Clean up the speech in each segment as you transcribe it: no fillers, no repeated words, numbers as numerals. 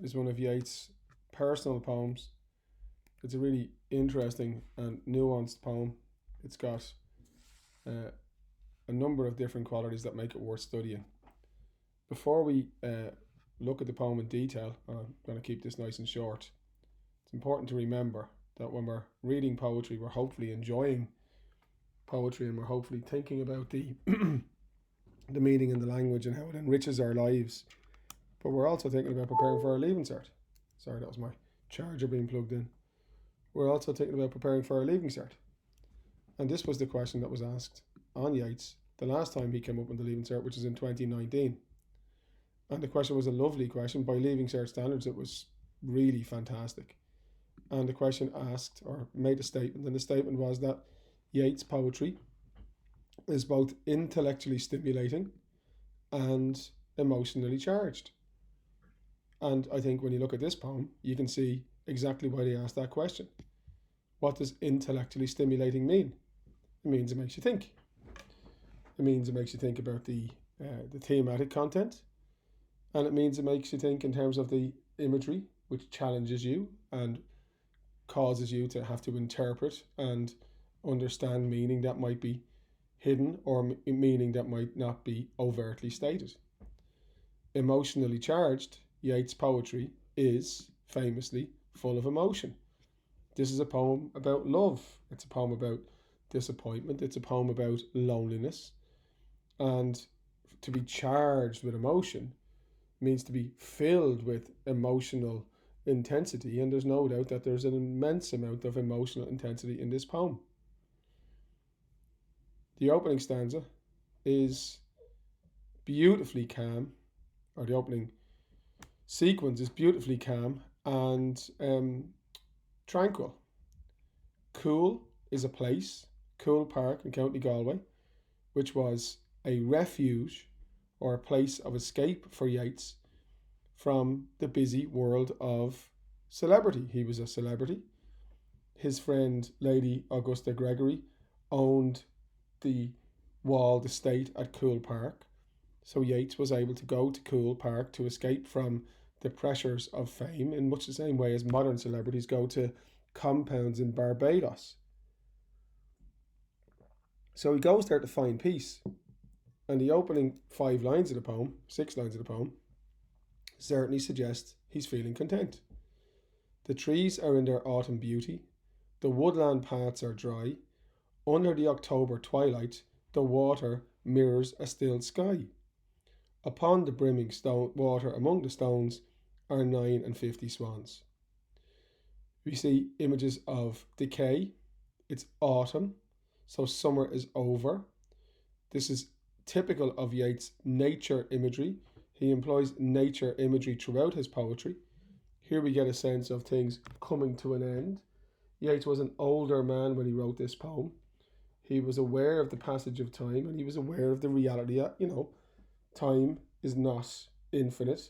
Is one of Yeats' personal poems. It's a really interesting and nuanced poem. It's got uh, a number of different qualities that make it worth studying. Before we look at the poem in detail, I'm going to keep this nice and short. It's important to remember that when we're reading poetry, we're hopefully enjoying poetry and we're hopefully thinking about the the meaning and the language and how it enriches our lives. But we're also thinking about preparing for our leaving cert. Sorry, that was my charger being plugged in. We're also thinking about preparing for our leaving cert. And this was the question that was asked on Yeats the last time he came up with the leaving cert, which is in 2019. And the question was a lovely question. By leaving cert standards, it was really fantastic. And the question asked or made a statement, and the statement was that Yeats' poetry is both intellectually stimulating and emotionally charged. And I think when you look at this poem, you can see exactly why they asked that question. What does intellectually stimulating mean? It means it makes you think. It means it makes you think about the thematic content, and it means it makes you think in terms of the imagery, which challenges you and causes you to have to interpret and understand meaning that might be hidden or meaning that might not be overtly stated. Emotionally charged, Yeats' poetry is famously full of emotion. This is a poem about love. It's a poem about disappointment. It's a poem about loneliness. And to be charged with emotion means to be filled with emotional intensity. And there's no doubt that there's an immense amount of emotional intensity in this poem. The opening stanza is beautifully calm, or the opening sequence is beautifully calm and tranquil. Coole is a place, Coole Park in County Galway, which was a refuge or a place of escape for Yeats from the busy world of celebrity. He was a celebrity. His friend, Lady Augusta Gregory, owned the walled estate at Coole Park. So Yeats was able to go to Coole Park to escape from the pressures of fame in much the same way as modern celebrities go to compounds in Barbados. So he goes there to find peace. And the opening 5 lines of the poem, 6 lines of the poem, certainly suggest he's feeling content. The trees are in their autumn beauty. The woodland paths are dry. Under the October twilight, the water mirrors a still sky. Upon the brimming stone water among the stones are 59 swans. We see images of decay. It's autumn, so summer is over. This is typical of Yeats' nature imagery. He employs nature imagery throughout his poetry. Here we get a sense of things coming to an end. Yeats was an older man when he wrote this poem. He was aware of the passage of time and he was aware of the reality that, time is not infinite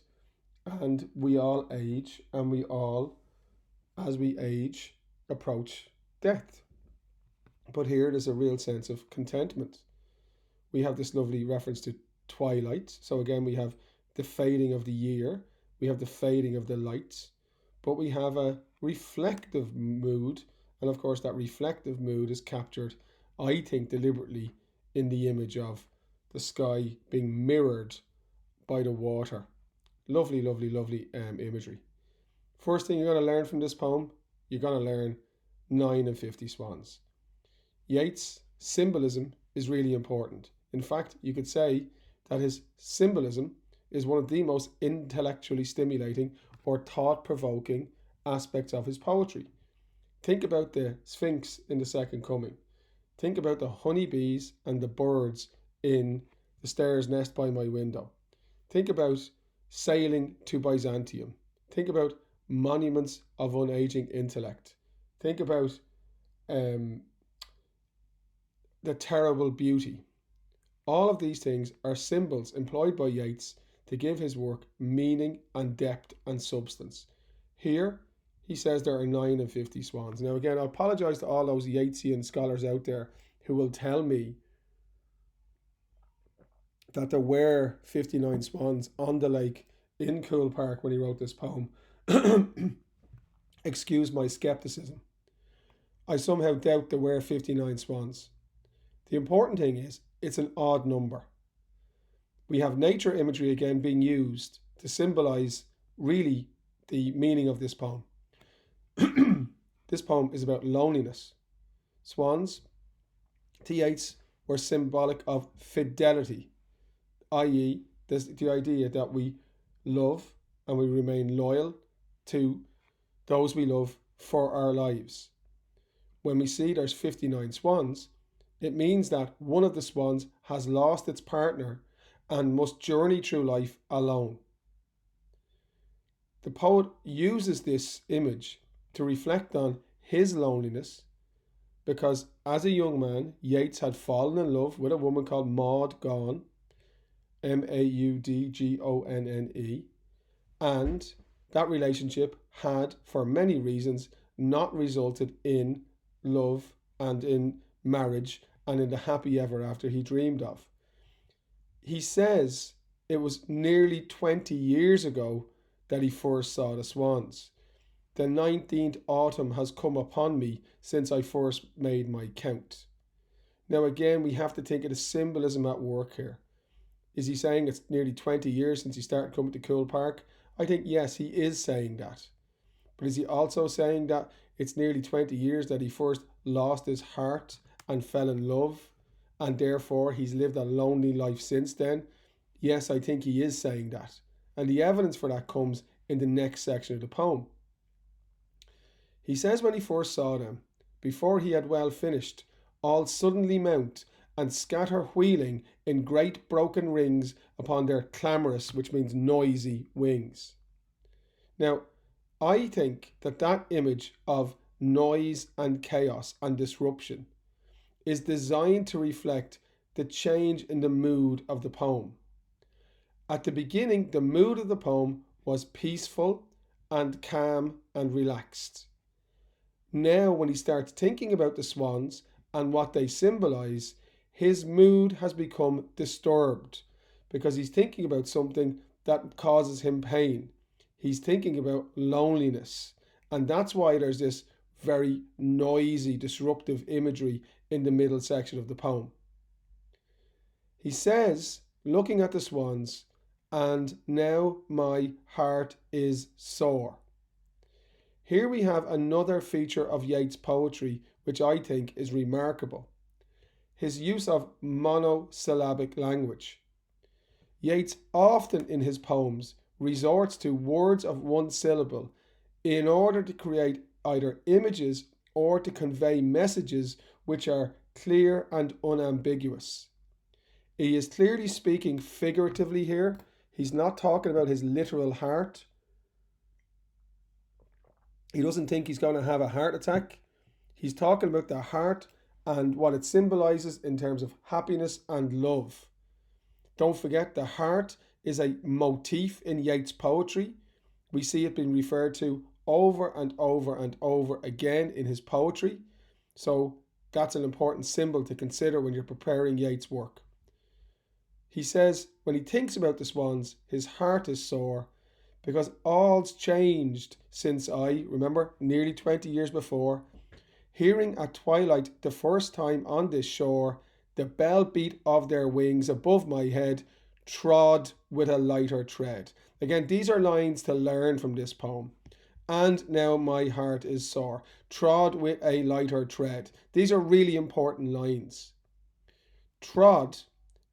and we all age and we all, as we age, approach death. But here there's a real sense of contentment. We have this lovely reference to twilight. So again, we have the fading of the year, we have the fading of the lights, but we have a reflective mood. And of course, that reflective mood is captured, I think, deliberately in the image of the sky being mirrored by the water. Lovely, lovely, lovely imagery. First thing you're going to learn from this poem, you're going to learn 59 swans. Yeats' symbolism is really important. In fact, you could say that his symbolism is one of the most intellectually stimulating or thought-provoking aspects of his poetry. Think about the Sphinx in the Second Coming. Think about the honeybees and the birds in the Star's Nest by My Window. Think about sailing to Byzantium. Think about monuments of unaging intellect. Think about the terrible beauty. All of these things are symbols employed by Yeats to give his work meaning and depth and substance. Here, he says there are 59 swans. Now, again, I apologise to all those Yeatsian scholars out there who will tell me that there were 59 swans on the lake in Coole Park when he wrote this poem. Excuse my skepticism. I somehow doubt there were 59 swans. The important thing is, it's an odd number. We have nature imagery again being used to symbolize really the meaning of this poem. This poem is about loneliness. Swans, to Yeats, were symbolic of fidelity, i.e., the idea that we love and we remain loyal to those we love for our lives. When we see there's 59 swans, it means that one of the swans has lost its partner and must journey through life alone. The poet uses this image to reflect on his loneliness because as a young man, Yeats had fallen in love with a woman called Maud Gonne, Maudgonne, and that relationship had, for many reasons, not resulted in love and in marriage and in the happy ever after he dreamed of. He says it was nearly 20 years ago that he first saw the swans. The 19th autumn has come upon me since I first made my count. Now again, we have to think of the symbolism at work here. Is he saying it's nearly 20 years since he started coming to Coole Park? I think yes, he is saying that. But is he also saying that it's nearly 20 years that he first lost his heart and fell in love, and therefore he's lived a lonely life since then? Yes, I think he is saying that. And the evidence for that comes in the next section of the poem. He says when he first saw them, before he had well finished, all suddenly mount and scatter wheeling in great broken rings upon their clamorous, which means noisy, wings. Now, I think that image of noise and chaos and disruption is designed to reflect the change in the mood of the poem. At the beginning, the mood of the poem was peaceful and calm and relaxed. Now, when he starts thinking about the swans and what they symbolize, his mood has become disturbed because he's thinking about something that causes him pain. He's thinking about loneliness. And that's why there's this very noisy, disruptive imagery in the middle section of the poem. He says, looking at the swans, and now my heart is sore. Here we have another feature of Yeats' poetry which I think is remarkable. His use of monosyllabic language. Yeats often in his poems resorts to words of one syllable in order to create either images or to convey messages which are clear and unambiguous. He is clearly speaking figuratively here. He's not talking about his literal heart. He doesn't think he's going to have a heart attack. He's talking about the heart and what it symbolizes in terms of happiness and love. Don't forget, the heart is a motif in Yeats' poetry. We see it being referred to over and over and over again in his poetry. So that's an important symbol to consider when you're preparing Yeats' work. He says when he thinks about the swans, his heart is sore because all's changed since I, remember, nearly 20 years before, hearing at twilight the first time on this shore, the bell beat of their wings above my head, trod with a lighter tread. Again, these are lines to learn from this poem. And now my heart is sore, trod with a lighter tread. These are really important lines. Trod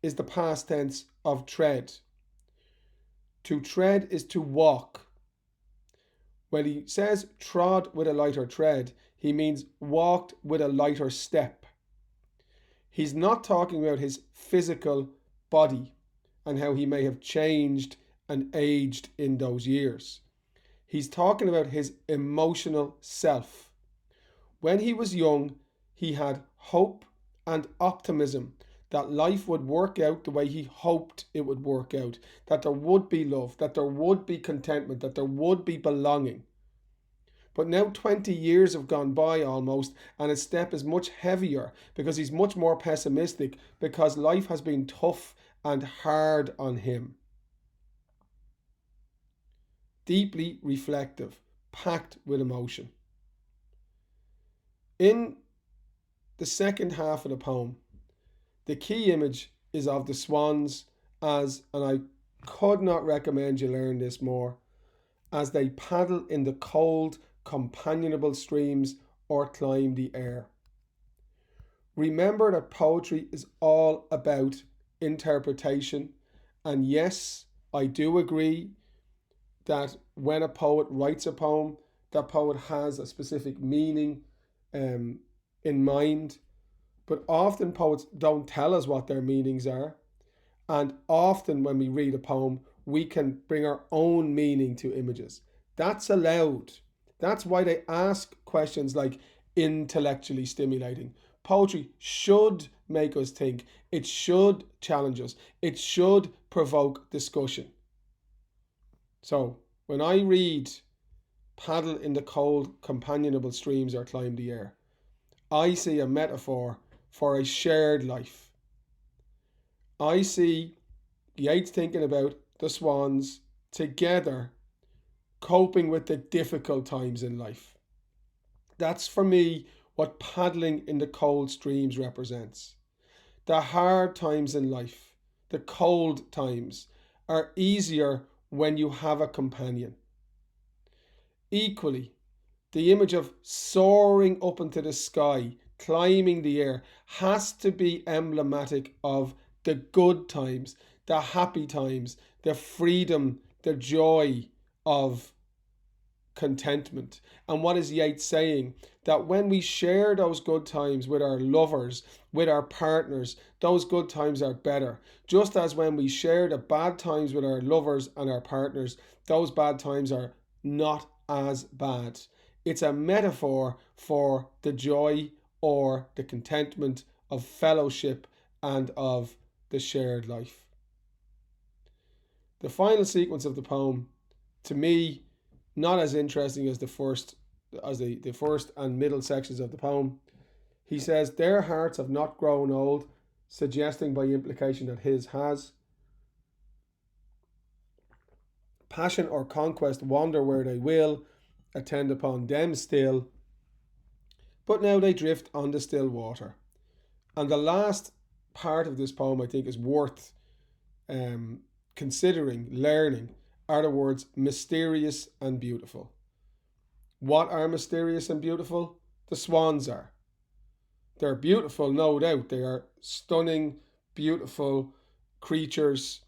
is the past tense of tread. To tread is to walk. When he says trod with a lighter tread, he means walked with a lighter step. He's not talking about his physical body and how he may have changed and aged in those years. He's talking about his emotional self. When he was young, he had hope and optimism that life would work out the way he hoped it would work out, that there would be love, that there would be contentment, that there would be belonging. But now 20 years have gone by almost, and his step is much heavier because he's much more pessimistic because life has been tough and hard on him. deeply reflective, packed with emotion. In the second half of the poem, the key image is of the swans as, and I could not recommend you learn this more, as they paddle in the cold, companionable streams or climb the air. Remember that poetry is all about interpretation, and yes, I do agree that when a poet writes a poem, that poet has a specific meaning in mind, but often poets don't tell us what their meanings are. And often when we read a poem, we can bring our own meaning to images. That's allowed. That's why they ask questions like intellectually stimulating. Poetry should make us think. It should challenge us. It should provoke discussion. So when I read paddle in the cold, companionable streams or climb the air, I see a metaphor for a shared life. I see Yeats thinking about the swans together coping with the difficult times in life. That's for me what paddling in the cold streams represents. The hard times in life, the cold times, are easier when you have a companion. Equally, the image of soaring up into the sky, climbing the air, has to be emblematic of the good times, the happy times, the freedom, the joy of contentment. And what is Yeats saying? That when we share those good times with our lovers, with our partners, those good times are better. Just as when we share the bad times with our lovers and our partners, those bad times are not as bad. It's a metaphor for the joy or the contentment of fellowship and of the shared life. The final sequence of the poem, to me, not as interesting as the first and middle sections of the poem. He says, their hearts have not grown old, suggesting by implication that his has. Passion or conquest wander where they will, attend upon them still, but now they drift on the still water. And the last part of this poem, I think, is worth considering, learning, are the words mysterious and beautiful. What are mysterious and beautiful? The swans are. They're beautiful, no doubt. They are stunning, beautiful creatures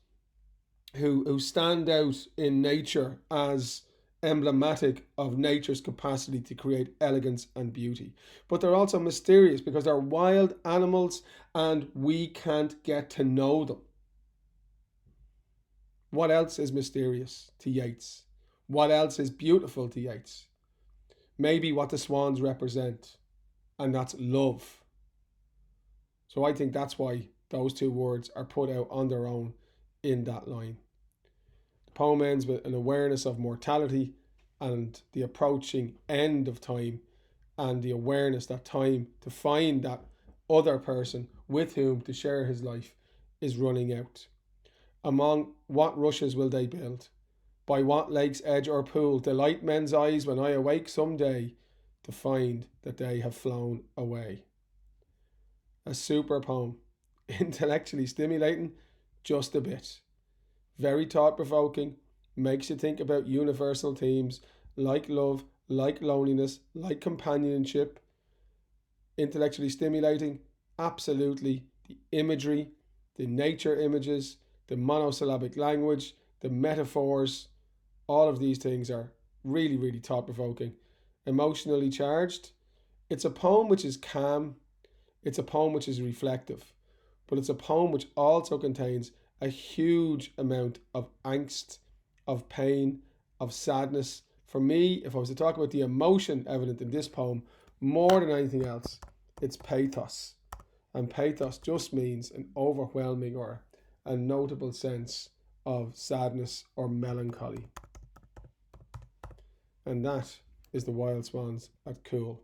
who stand out in nature as emblematic of nature's capacity to create elegance and beauty. But they're also mysterious because they're wild animals and we can't get to know them. What else is mysterious to Yeats? What else is beautiful to Yeats? Maybe what the swans represent, and that's love. So I think that's why those two words are put out on their own in that line. The poem ends with an awareness of mortality and the approaching end of time, and the awareness that time to find that other person with whom to share his life is running out. Among what rushes will they build? By what lake's edge or pool delight men's eyes when I awake some day to find that they have flown away? A super poem, intellectually stimulating, just a bit. Very thought-provoking, makes you think about universal themes like love, like loneliness, like companionship. Intellectually stimulating, absolutely. The imagery, the nature images, the monosyllabic language, the metaphors, all of these things are really, really thought-provoking. Emotionally charged. It's a poem which is calm. It's a poem which is reflective. But it's a poem which also contains a huge amount of angst, of pain, of sadness. For me, if I was to talk about the emotion evident in this poem, more than anything else, it's pathos. And pathos just means an overwhelming or a notable sense of sadness or melancholy. And that is the Wild Swans at Coole.